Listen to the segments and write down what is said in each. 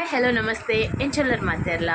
Hi hello ನಮಸ್ತೆ ಎಂಚೆಲ್ಲರ್ ಮಾತೆರ್ಲ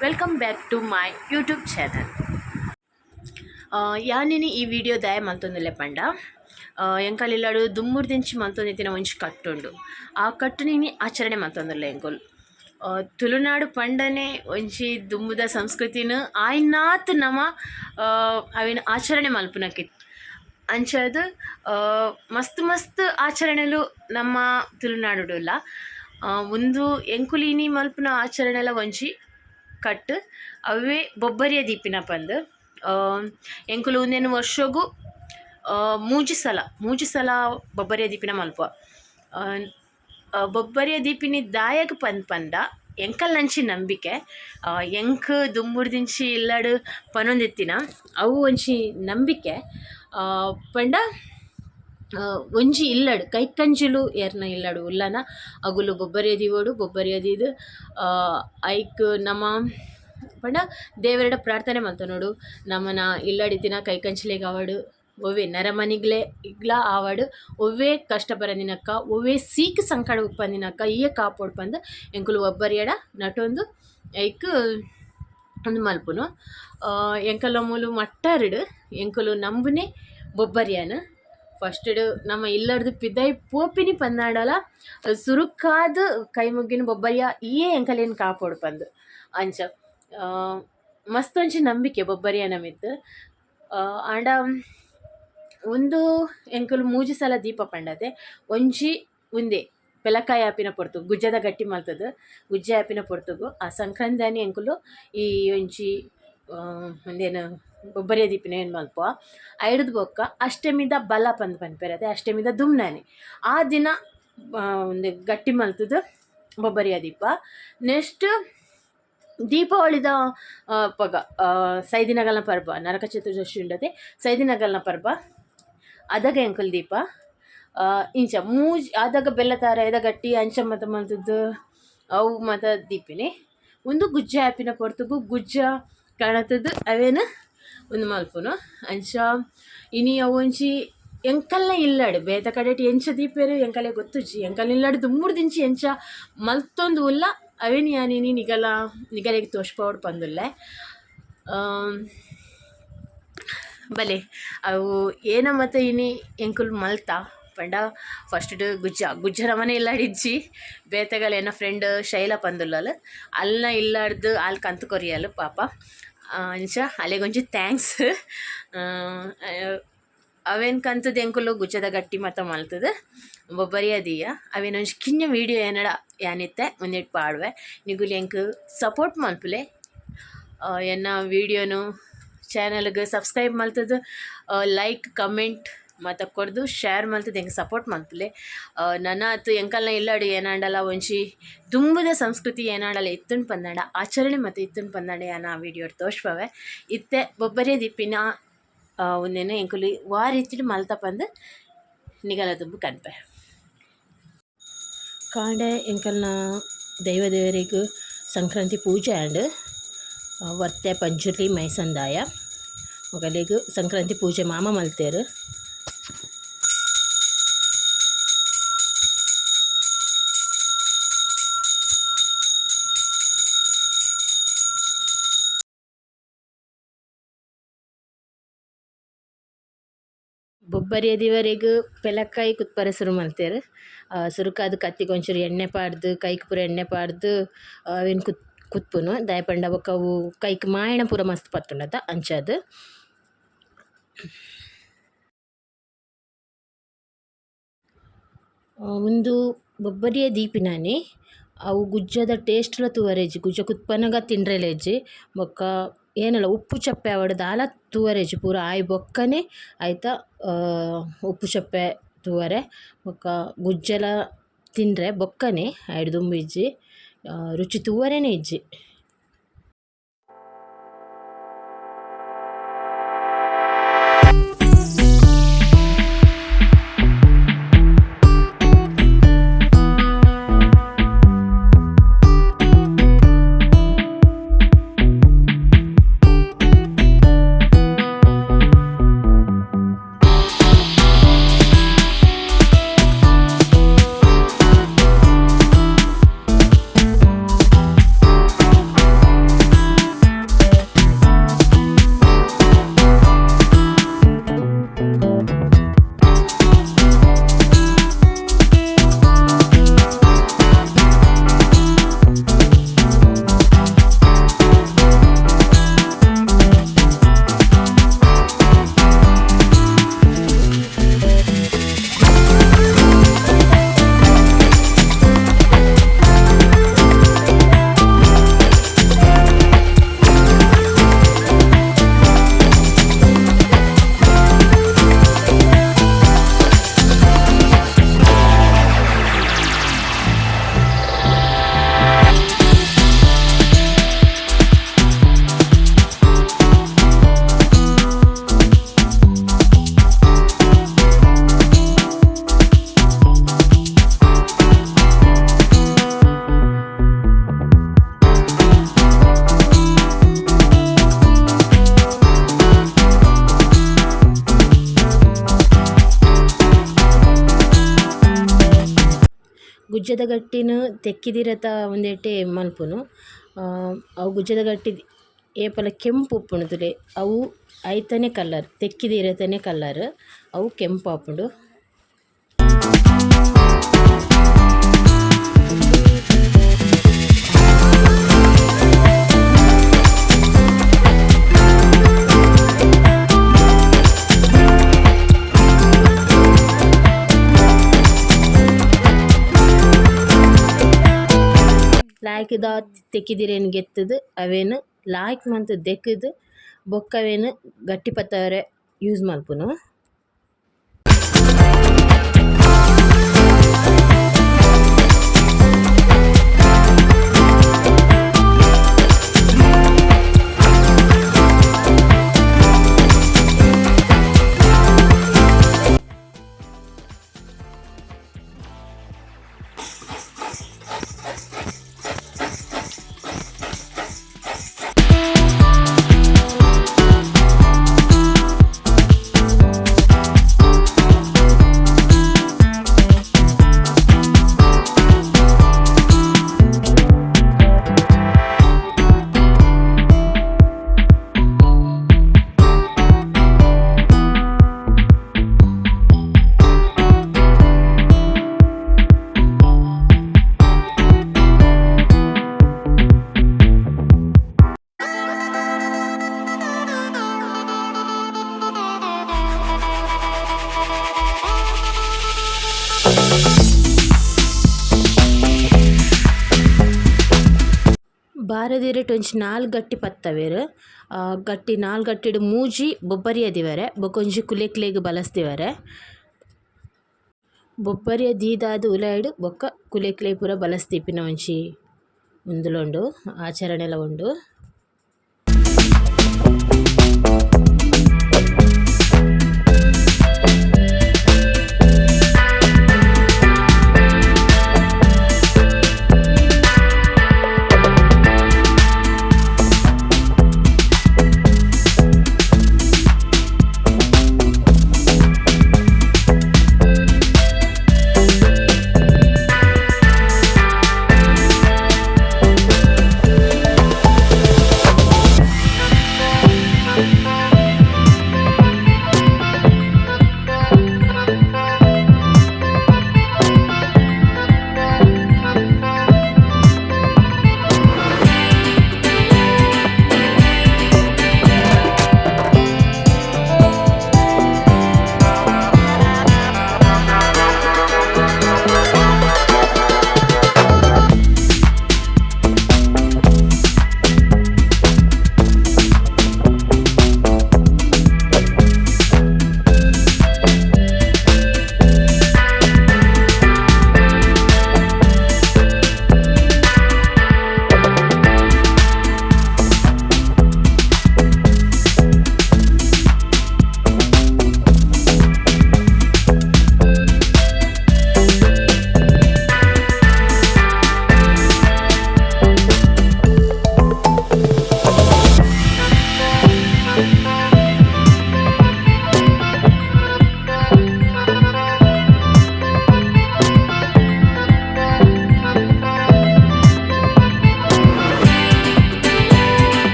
welcome back to my YouTube channel. ಯಾನಿನಿ ಈ ವಿಡಿಯೋ ದಯ ಮಲ್ತೊಂದುಲ್ಲೆ ಪಂಡ ಎಂಕಲಿಲ್ಲಾಡು ದುಮ್ಮುರ್ದಿಂಚಿ ಮಲ್ತೊಂದಿತ್ತಿನ ಒಂಜಿ ಕಟ್ಟುಂಡು. ಆ ಕಟ್ಟುನಿನಿ ಆಚರಣೆ ಮಲ್ತೊಂದುಲ್ಲೆ ಎಂಕುಲು ತುಳುನಾಡು ಪಂಡನೆ ಒಂಜಿ ದುಮ್ಮುದ ಸಂಸ್ಕೃತಿನ ಆಯ್ನಾತ್ ನಮ ಅವಿನ ಆಚರಣೆ ಮಲ್ಪುನಕ್ಕಿತ್ತು. ಅಂಚದು ಮಸ್ತ್ ಮಸ್ತ್ ಆಚರಣೆಲು ನಮ್ಮ ತುಳುನಾಡುಡುಲ್ಲ. ಒಂದು ಎಂಕುಲಿನಿ ಮಲ್ಪುನ ಆಚರಣೆಲ ಒಂಜಿ ಕಟ್ಟು ಅವೇ ಬೊಬ್ಬರಿಯ ದೀಪಿನ ಪಂದ್ ಎಂಕುಲು ಒಂದೇನು ವರ್ಷಗೂ ಮೂಜಿ ಸಲ ಬೊಬ್ಬರಿಯ ದೀಪಿನ ಮಲ್ಪ. ಬೊಬ್ಬರಿಯ ದೀಪಿನಿ ದಾಯಗ್ ಪಂದ ಎಂಕಲ್ ನಂಚಿ ನಂಬಿಕೆ ಎಂಕ್ ದುಮ್ಮುರ್ದಿಂಚಿ ಇಲ್ಲಡು ಪನೊಂದಿತ್ತಿನ ಅವು ಒಂಜಿ ನಂಬಿಕೆ ಪಂಡ ಒಂಜಿ ಇಲ್ಲಡು ಕೈಕಂಜಿಲು ಏರ್ನ ಇಲ್ಲಡು ಉಲ್ಲನ ಅಗುಲು ಬೊಬ್ಬರಿಯ ದೀವೋಡು ಬೊಬ್ಬರಿಯ ದೀದು ಐಕ್ ನಮ್ಮ ಪಂಡ ದೇವರಡ ಪ್ರಾರ್ಥನೆ ಮಲ್ತನೋಡು ನಮ್ಮನ ಇಲ್ಲಡಿತಿನ ಕೈಕಂಚಿಲೆಗ್ ಆವಡು ಒವ್ವೇ ನರಮನಿಗ್ಲೆ ಇಗ್ಲ ಆವಡು ಒವ್ವೇ ಕಷ್ಟ ಬರದಿನಕ್ಕ ಒವ್ವೇ ಸೀಕ್ ಸಂಕಟ ಉಪ್ಪಂದಿನಕ್ಕ ಈಯೆ ಕಾಪೋಡು ಪಂದ್ ಎಂಕುಲು ಒಬ್ಬರಿಯಡ ನಟೊಂದು ಐಕ್ ಒಂದು ಮಲ್ಪುನು. ಎಂಕಲ ಮೂಲು ಮಟ್ಟರ್ಡ್ ಎಂಕುಲು ನಂಬುನೆ ಬೊಬ್ಬರಿಯನು ಫಸ್ಟ್ ನಮ್ಮ ಇಲ್ಲಡ್ದು ಪಿದೈ ಪೋಪಿನಿ ಪಂದಾಡಲ ಸುರುಕಾದ ಕೈ ಮುಗ್ಗಿನ ಬೊಬ್ಬರಿಯ ಈಯೇ ಎಂಕಲೇನು ಕಾಪೋಡು ಪಂದು ಅಂಚ ಮಸ್ತ್ ಒಂಜಿ ನಂಬಿಕೆ ಬೊಬ್ಬರಿಯನ ಮಿತ್ತು. ಆಂಡ ಒಂದು ಎಂಕುಲು ಮೂಜಿ ಸಲ ದೀಪ ಪಂಡತೆ ಒಂಜಿ ಉಂದೆ ಪೆಲಕಾಯಿ ಆಪಿನ ಪೊರ್ತುಗು ಗುಜ್ಜದ ಗಟ್ಟಿ ಮಲ್ತದು ಗುಜ್ಜೆ ಆಪಿನ ಪೊರ್ತುಗು ಆ ಸಂಕ್ರಾಂತಿನಿ ಎಂಕುಲು ಈ ಒಂಜಿ ಒಂದೇನು ಬೊಬ್ಬರಿಯ ದೀಪಿನ ಏನು ಮಲ್ಪ ಐಡ್ದು ಬೊಕ್ಕ ಅಷ್ಟಮಿದ ಬಲ ಪಂದ್ ಪನ್ಪೆರತೆ ಅಷ್ಟಮಿದ ದುಮ್ನಾನೆ ಆ ದಿನ ಒಂದು ಗಟ್ಟಿ ಮಲ್ತದು ಬೊಬ್ಬರಿಯ ದೀಪ. ನೆಕ್ಸ್ಟ್ ದೀಪಾವಳಿದ ಪಗ ಸೈದಿನಗಲ್ನ ಪರ್ಬ ನರಕ ಚತುರ್ದಶಿ ಉಂಡತೆ ಸೈದಿನಗಲ್ನ ಪರ್ಬ ಅದಾಗ ಎಂಕುಲು ದೀಪ ಇಂಚ ಆದಾಗ ಬೆಲ್ಲ ತಾರ ಎದ ಗಟ್ಟಿ ಅಂಚ ಮತ ಮಲ್ತದ್ದು ಅವು ಮತ ದೀಪಿನಿ. ಒಂದು ಗುಜ್ಜೆ ಆ್ಯಪಿನ ಪೊರ್ತುಗು ಗುಜ್ಜ ಕಾಣತದ್ದು ಅವೇನು ಒಂದು ಮಲ್ಪುನು ಅಂಚ ಇನಿ ಅವೊಂಜಿ ಎಂಕಲ್ನ ಇಲ್ಲಡು ಬೇತ ಕಡೆಟಿ ಎಂಚ ದೀಪೇರು ಎಂಕಲೆ ಗೊತ್ತುಜಿ ಎಂಕಲ್ನ ಇಲ್ಲಡು ದುಮ್ಮುರ್ದಿಂಚಿ ಎಂಚ ಮಲ್ತೊಂದು ಉಲ್ಲ ಅವೇನು ಯಾನಿನಿ ನಿಗಲೆಗೆ ತೋಷ್ಪೋಡು ಪಂದುಲ್ಲೆ ಬಲೆ ಅವು ಏನ ಮತ್ತು ಇನಿ ಎಂಕುಲು ಮಲ್ತ ಪಂಡ ಫಸ್ಟ್ ಗುಜ್ಜರ ಮನೆ ಇಲ್ಲಾಡಿಜ್ಜಿ ಬೇತೆಗಳು ಏನೋ ಫ್ರೆಂಡ್ ಶೈಲ ಪಂದುಲ್ಲಲು ಅಲ್ಲ ಇಲ್ಲಾಡ್ದು ಅಲ್ಲಿ ಕಂತು ಕೊರಿಯಲು ಪಾಪ ಅಂಚ ಅಲೆಗೊಂಚಿ ಥ್ಯಾಂಕ್ಸ್. ಅವೇನು ಕಂತದ ಎಂಕುಲು ಗುಜ್ಜದ ಗಟ್ಟಿ ಮತ್ತು ಮಲ್ತದು ಬೊಬ್ಬರಿಯ ದೀಯ ಅವೇನೊಂಜಿ ಕಿಂಜ ವೀಡಿಯೋ ಏನಡ ಯಾನಿತ್ತೆ ಒಂದೆಟ್ಟು ಪಾಡುವೆ ನಿಗುಲಿ ಎಂಕ್ ಸಪೋರ್ಟ್ ಮಲ್ಪುಲೆ ಎನ್ನ ವೀಡಿಯೋನು ಚಾನಲ್ಗೆ ಸಬ್ಸ್ಕ್ರೈಬ್ ಮಲ್ತದು ಲೈಕ್ ಕಮೆಂಟ್ ಮತ್ತು ಕೊಡ್ದು ಶೇರ್ ಮಲ್ತದು ಎಂಕ್ ಸಪೋರ್ಟ್ ಮಲ್ಪುಲೆ. ನನ್ನ ಆತು ಎಂಕಲ್ನ ಇಲ್ಲಾಡು ಏನಾಂಡಲ ಒಂಜಿ ದುಂಬುದ ಸಂಸ್ಕೃತಿ ಏನಾಂಡಲ ಇತ್ತುಂಡು ಪಂದಾಂಡ ಆಚರಣೆ ಮತ್ತು ಇತ್ತುಂಡು ಪಂದಾಂಡ ಯಾನ ಆ ವಿಡಿಯೋ ತೋರ್ಸ್ಪವೆ ಇತ್ತೆ ಬೊಬ್ಬರಿಯ ದಿಪ್ಪಿನ ಒಂದೇನು ಎಂಕುಲು ವಾರಿತ್ತಿಡು ಮಲ್ತ ಪಂದು ನಿಗಲ ದುಂಬು ಕನ್ಪೆ ಕಾಂಡೆ ಎಂಕಲ್ನ ದೇವರಿಗೂ ಸಂಕ್ರಾಂತಿ ಪೂಜೆ ಆಂಡ್ ವರ್ತೆ ಪಂಜುರ್ಲಿ ಮೈಸಂದಾಯ ಮೊಗಲಿಗೂ ಸಂಕ್ರಾಂತಿ ಪೂಜೆ ಮಾಮ ಮಲ್ತೇರು. ಬೊಬ್ಬರಿಯ ದಿವರೆಗೂ ಪೆಲಕಾಯಿ ಕುತ್ಪರ ಸುರು ಮಲ್ತೇರು ಸುರುಕಾದ ಕತ್ತಿಗೆ ಒಂಚೂರು ಎಣ್ಣೆ ಪಾಡ್ದು ಕೈಗೆ ಪೂರ ಎಣ್ಣೆ ಪಾಡ್ದು ಅವೇನು ಕುತ್ಪುನು ದಾಯಪಂಡ ಬೊಕ್ಕ ಅವು ಕೈಕ್ ಮಾಯಣ ಪೂರ ಮಸ್ತ್ ಪತ್ತುಂಡತ ಅಂಚದು. ಒಂದು ಬೊಬ್ಬರಿಯ ದೀಪಿನಾನೆ ಅವು ಗುಜ್ಜದ ಟೇಸ್ಟ್ಲ ತೂವರೇಜಿ ಗುಜ್ಜ ಕುತ್ಪನಗ ತಿಂಡ್ರೆಲೇಜಿ ಬೊಕ್ಕ ಏನಲ್ಲ ಉಪ್ಪು ಚಪ್ಪೆ ಆವಡು ದಾಲ ತೂವರೇಜಿ ಪೂರ ಆಯ್ ಬೊಕ್ಕನೆ ಆಯ್ತಾ ಉಪ್ಪು ಚಪ್ಪೆ ತೂವರೆ ಬೊಕ್ಕ ಗುಜ್ಜಲ ತಿಂದರೆ ಬೊಕ್ಕನೆ ಆಯ್ಡು ದುಂಬು ಇಜ್ಜಿ ರುಚಿ ತೂವರೆನೇ ಇಜ್ಜಿ. ಗುಜ್ಜದ ಗಟ್ಟಿನ ತೆಕ್ಕಿದಿರತ ಒಂದೇಟೆ ಮಲ್ಪುನು. ಅವು ಗುಜ್ಜದ ಗಟ್ಟಿ ಏಪಲ ಕೆಂಪು ಉಪ್ಪುಂಡುದುಲೆ ಅವು ಐತನೇ ಕಲ್ಲರ್ ತೆಕ್ಕಿದಿರತನೇ ಕಲ್ಲರ್ ಅವು ಕೆಂಪು ಆಪುಂಡು. ಲಾಯ್ಕದ ತೆಕ್ಕಿದಿರೇನು ಗೆತ್ತದು ಅವೇನು ಲಾಯ್ಕ್ ಮಂತ್ ದೆಕ್ಕದು ಬೊಕ್ಕವೇನು ಗಟ್ಟಿ ಪತ್ತವರೆ ಯೂಸ್ ಮಲ್ಪುನು. ಬಾರದಿರೇಟ್ ಒಂಜಿ 4 ಗಟ್ಟಿ ಪತ್ತವೆರ್. ಗಟ್ಟಿ 4 ಗಟ್ಟಿಡ್ ಮೂಜಿ ಬೊಬ್ಬರಿಯ ದಿವರೆ ಬೊಕೊಂಜಿ ಕುಲೆಕ್ಲೆಗ್ ಬಲಸ್ದಿವರೆ. ಬೊಬ್ಬರಿಯ ದೀದಾದ್ ಉಲಾಯ್ಡ್ ಬೊಕ್ಕ ಕುಲೆಕ್ಲೆ ಪೂರ ಬಲಸ್ತಿಪ್ಪಿನ ಒಂಜಿ ಉಂದುಲುಂಡು ಆಚರಣೆಲ ಉಂಡು.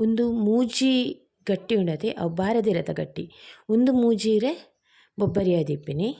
ಒಂದು ಮೂಜಿ ಗಟ್ಟಿ ಉಂಡತೆ ಅವು ಬಾರದಿರತ ಗಟ್ಟಿ ಒಂದು ಮೂಜಿರೆ ಬೊಬ್ಬರಿಯ ದಿಪ್ಪಿನಿ.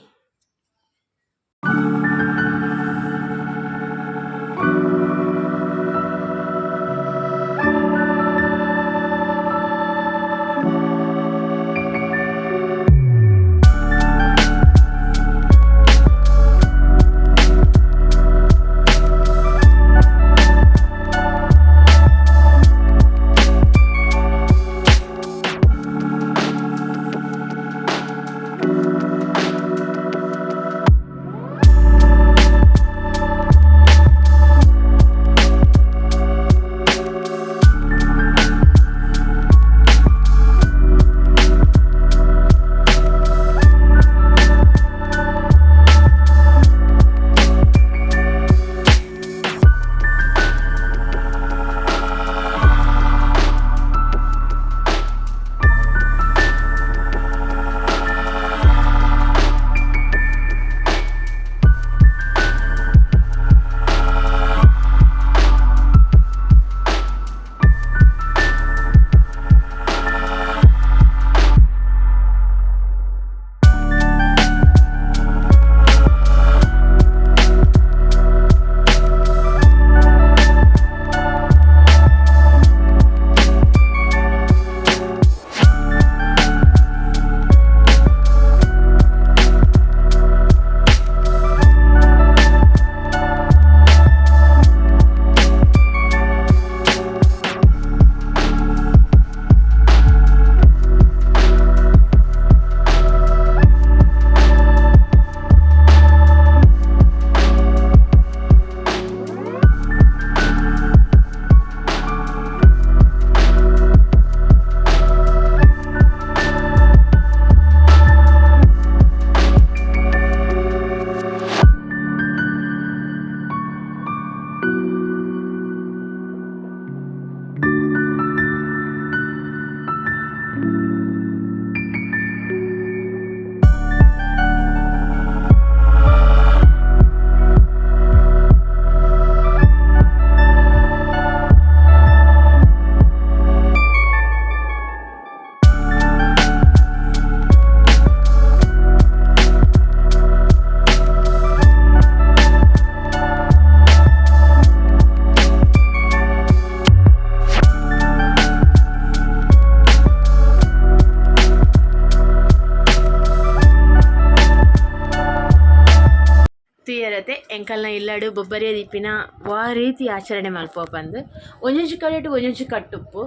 ತೀಯರತೆ ಎಂಕಲ್ನ ಇಲ್ಲಾಡು ಬೊಬ್ಬರಿಯ ದಿಪ್ಪಿನ ವಾ ರೀತಿ ಆಚರಣೆ ಮಲ್ಪುವ ಪಂದ್ ಒಂಜೊಂಜಿ ಕಡೆಟ್ ಒಂಜೊಂಜಿ ಕಟ್ಟುಪ್ಪು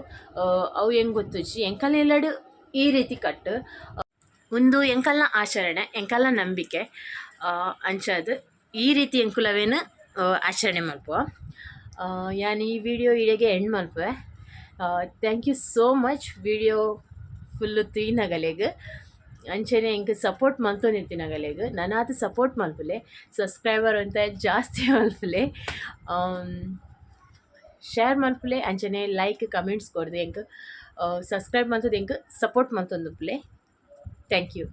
ಅವು ಹೆಂಗೆ ಗೊತ್ತುಜಿ ಎಂಕಲ್ನ ಇಲ್ಲಾಡು ಈ ರೀತಿ ಕಟ್ಟು ಒಂದು ಎಂಕಲ್ನ ಆಚರಣೆ ಎಂಕಲ್ನ ನಂಬಿಕೆ ಅಂಚಾದ್ ಈ ರೀತಿ ಎಂಕುಲವೇನು ಆಚರಣೆ ಮಲ್ಪುವ. ಯಾನ್ ಈ ವಿಡಿಯೋ ಇಡೆಗೆ ಎಂಡ್ ಮಲ್ಪುವೆ. Thank you so much video full ತೂಯಿನಗಲೆಗ್ ಅಂಚನೆ ಎಂಕ್ ಸಪೋರ್ಟ್ ಮಲ್ತೊಂದಿತ್ತಿನಗಲೆಗ್ ನನಾತ್ ಸಪೋರ್ಟ್ ಮಲ್ಪುಲೆ ಸಬ್ಸ್ಕ್ರೈಬರ್ ಅಂತ ಜಾಸ್ತಿ ಮಲ್ಪುಲೆ ಶೇರ್ ಮಲ್ಪುಲೆ ಅಂಚನೆ ಲೈಕ್ ಕಮೆಂಟ್ಸ್ ಕೊರ್ದು ಎಂಕ್ ಸಬ್ಸ್ಕ್ರೈಬ್ ಮಲ್ತುದು ಎಂಕ್ ಸಪೋರ್ಟ್ ಮಲ್ತೊಂದುಪ್ಪುಲೆ. Thank you.